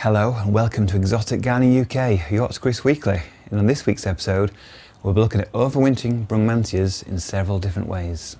Hello and welcome to Exotic Gardening UK, Yorkshire Kris Weekly. And on this week's episode, we'll be looking at overwintering Brugmansias in several different ways.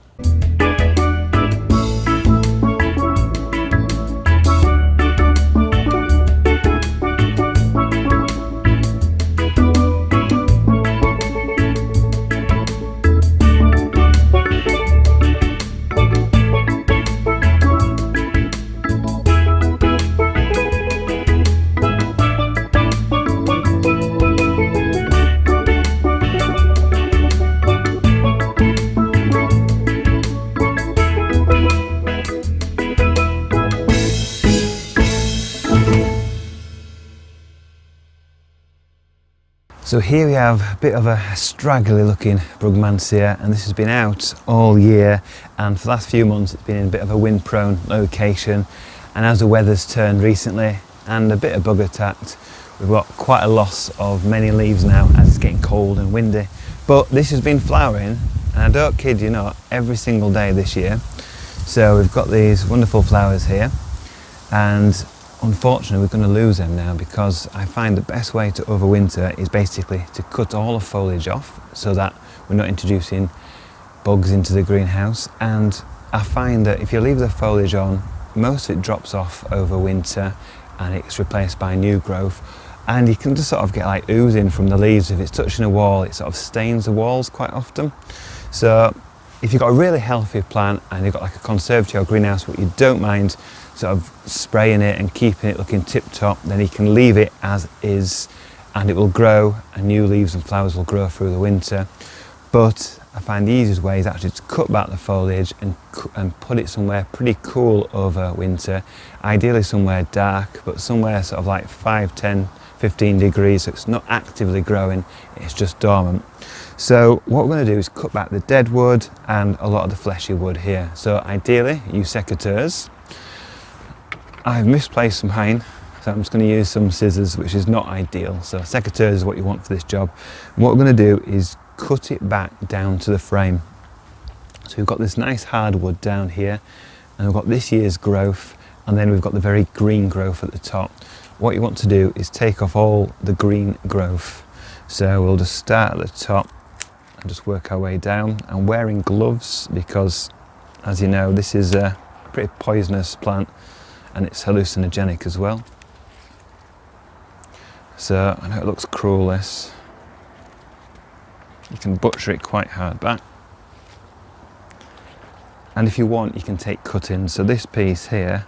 So here we have a bit of a straggly looking Brugmansia, and this has been out all year, and for the last few months it's been in a bit of a wind prone location, and as the weather's turned recently and a bit of bug attacked, we've got quite a loss of many leaves now as it's getting cold and windy. But this has been flowering, and I don't kid you not, every single day this year. So we've got these wonderful flowers here, and unfortunately we're going to lose them now, because I find the best way to overwinter is basically to cut all the foliage off so that we're not introducing bugs into the greenhouse. And I find that if you leave the foliage on, most of it drops off over winter and it's replaced by new growth, and you can just sort of get like oozing from the leaves. If it's touching a wall, it sort of stains the walls quite often. So if you've got a really healthy plant and you've got like a conservatory or greenhouse but you don't mind sort of spraying it and keeping it looking tip top, then you can leave it as is and it will grow, and new leaves and flowers will grow through the winter. But I find the easiest way is actually to cut back the foliage and put it somewhere pretty cool over winter, ideally somewhere dark, but somewhere sort of like 5, 10, 15 degrees, so it's not actively growing, it's just dormant. So what we're going to do is cut back the dead wood and a lot of the fleshy wood here. So ideally use secateurs. I've misplaced some pine, so I'm just going to use some scissors, which is not ideal. So secateurs is what you want for this job. And what we're going to do is cut it back down to the frame. So we've got this nice hardwood down here, and we've got this year's growth, and then we've got the very green growth at the top. What you want to do is take off all the green growth. So we'll just start at the top and just work our way down. I'm wearing gloves because, as you know, this is a pretty poisonous plant, and it's hallucinogenic as well. So I know it looks cruel, this. You can butcher it quite hard back. And if you want, you can take cuttings. So this piece here,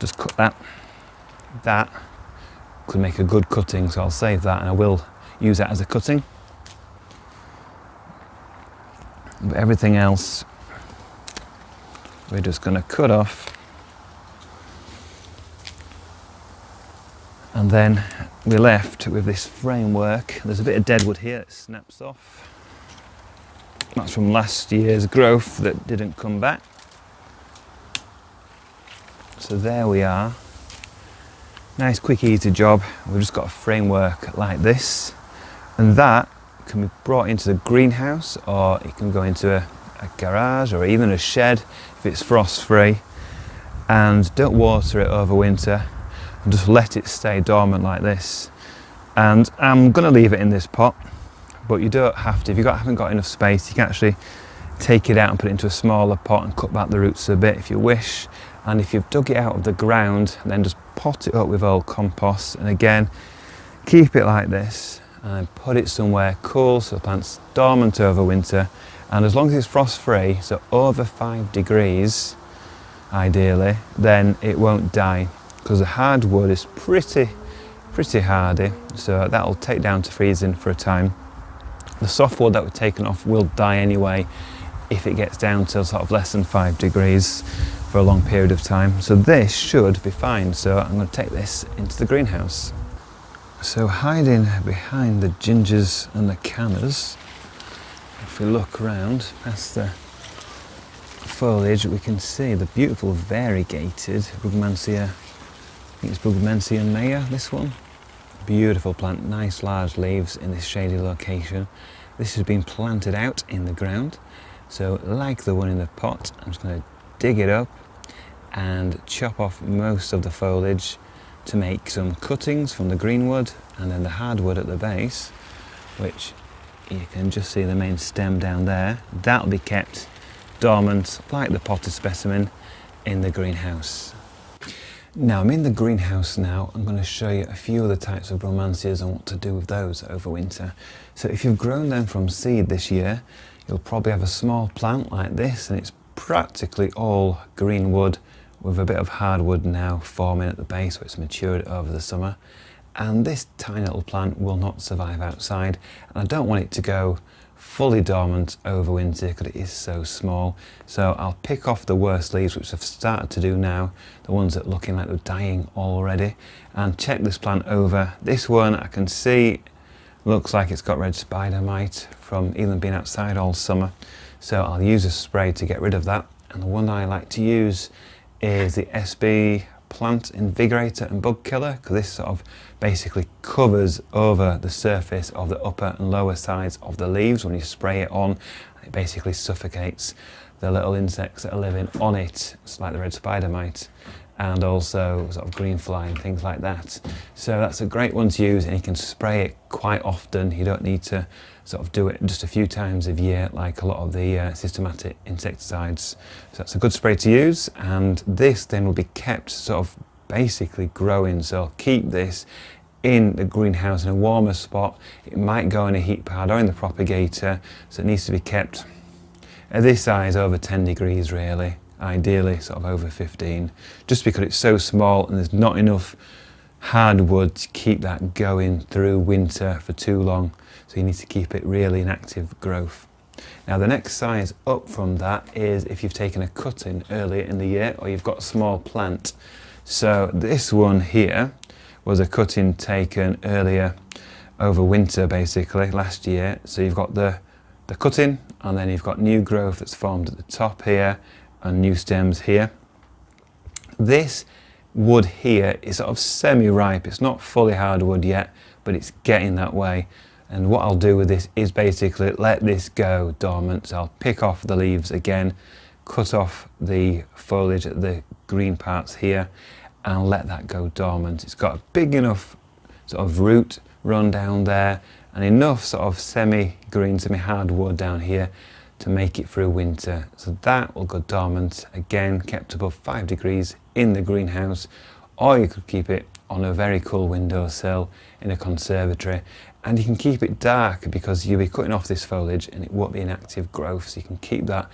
just cut that. That could make a good cutting, so I'll save that and I will use that as a cutting. But everything else, we're just going to cut off. And then we're left with this framework. There's a bit of dead wood here that snaps off. That's from last year's growth that didn't come back. So there we are. Nice, quick, easy job. We've just got a framework like this. And that can be brought into the greenhouse, or it can go into a garage or even a shed if it's frost free. And don't water it over winter. And just let it stay dormant like this. And I'm going to leave it in this pot, but you don't have to. If you haven't got enough space, you can actually take it out and put it into a smaller pot and cut back the roots a bit if you wish. And if you've dug it out of the ground, then just pot it up with old compost, and again keep it like this and put it somewhere cool so the plant's dormant over winter. And as long as it's frost free, so over 5 degrees ideally, then it won't die, because the hardwood is pretty hardy, so that'll take down to freezing for a time. The softwood that we've taken off will die anyway if it gets down to sort of less than 5 degrees for a long period of time. So this should be fine. So I'm going to take this into the greenhouse. So hiding behind the gingers and the cannas, if we look around past the foliage, we can see the beautiful variegated Brugmansia. I think it's Brugmansia Maya, this one. Beautiful plant, nice large leaves in this shady location. This has been planted out in the ground. So like the one in the pot, I'm just going to dig it up and chop off most of the foliage to make some cuttings from the green wood and then the hardwood at the base, which you can just see the main stem down there. That'll be kept dormant like the potted specimen in the greenhouse. Now I'm in the greenhouse now. I'm going to show you a few of the types of Brugmansias and what to do with those over winter. So if you've grown them from seed this year, you'll probably have a small plant like this, and it's practically all green wood with a bit of hardwood now forming at the base where it's matured over the summer. And this tiny little plant will not survive outside, and I don't want it to go fully dormant over winter because it is so small. So I'll pick off the worst leaves, which I've started to do now, the ones that are looking like they're dying already, and check this plant over. This one I can see looks like it's got red spider mite from even being outside all summer, so I'll use a spray to get rid of that. And the one I like to use is the SB Plant Invigorator and Bug Killer, because this sort of basically covers over the surface of the upper and lower sides of the leaves when you spray it on. It basically suffocates the little insects that are living on it. It's like the red spider mite, and also sort of green fly and things like that. So that's a great one to use, and you can spray it quite often. You don't need to sort of do it just a few times a year like a lot of the systematic insecticides. So that's a good spray to use, and this then will be kept sort of basically growing. So I'll keep this in the greenhouse in a warmer spot. It might go in a heat pad or in the propagator, so it needs to be kept at this size over 10 degrees really, ideally sort of over 15, just because it's so small and there's not enough hardwood to keep that going through winter for too long. So you need to keep it really in active growth. Now the next size up from that is if you've taken a cutting earlier in the year or you've got a small plant. So this one here was a cutting taken earlier over winter basically last year. So you've got the cutting, and then you've got new growth that's formed at the top here and new stems here. This wood here is sort of semi-ripe. It's not fully hardwood yet, but it's getting that way. And what I'll do with this is basically let this go dormant. So I'll pick off the leaves again, cut off the foliage at the green parts here, and let that go dormant. It's got a big enough sort of root run down there and enough sort of semi-green, semi-hardwood down here to make it through winter. So that will go dormant, again kept above 5 degrees in the greenhouse, or you could keep it on a very cool windowsill in a conservatory. And you can keep it dark because you'll be cutting off this foliage and it won't be in active growth, so you can keep that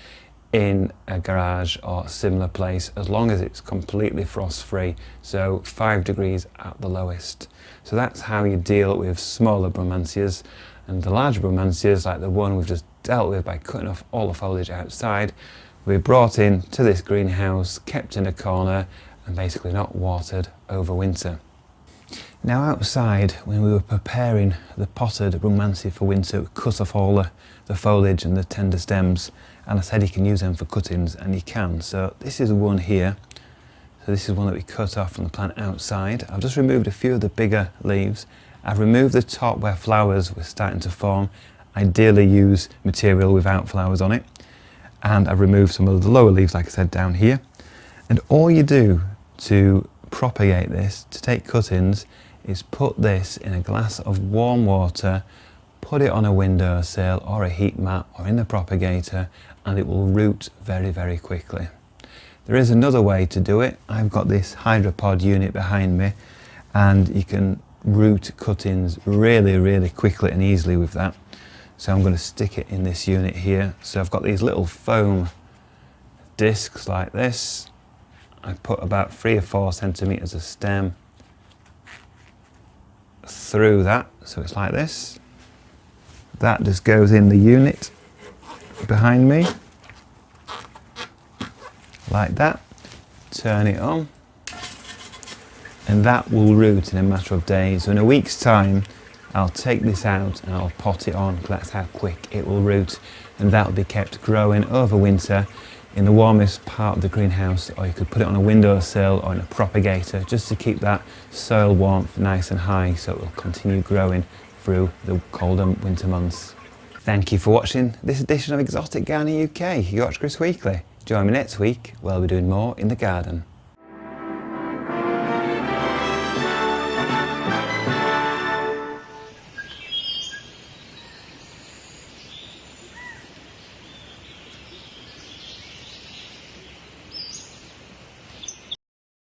in a garage or similar place as long as it's completely frost free, so 5 degrees at the lowest. So that's how you deal with smaller Brugmansias. And the larger Brugmansias, like the one we've just dealt with by cutting off all the foliage outside, will be brought in to this greenhouse, kept in a corner and basically not watered over winter. Now outside, when we were preparing the potted Brugmansia for winter, we cut off all the foliage and the tender stems, and I said you can use them for cuttings, and you can. So this is one here. So this is one that we cut off from the plant outside. I've just removed a few of the bigger leaves. I've removed the top where flowers were starting to form. Ideally use material without flowers on it. And I've removed some of the lower leaves, like I said, down here. And all you do to propagate this, to take cuttings, is put this in a glass of warm water, put it on a windowsill or a heat mat or in the propagator, and it will root very, very quickly. There is another way to do it. I've got this hydropod unit behind me, and you can root cuttings really, really quickly and easily with that. So I'm going to stick it in this unit here. So I've got these little foam discs like this. I put about 3 or 4 centimeters of stem through that, so it's like this. That just goes in the unit behind me, like that. Turn it on, and that will root in a matter of days. So in a week's time, I'll take this out and I'll pot it on, because that's how quick it will root, and that will be kept growing over winter in the warmest part of the greenhouse, or you could put it on a windowsill or in a propagator just to keep that soil warmth nice and high, so it will continue growing through the colder winter months. Thank you for watching this edition of Exotic Gardening UK, Yorkshire Kris Weekly. Join me next week where we'll be doing more in the garden.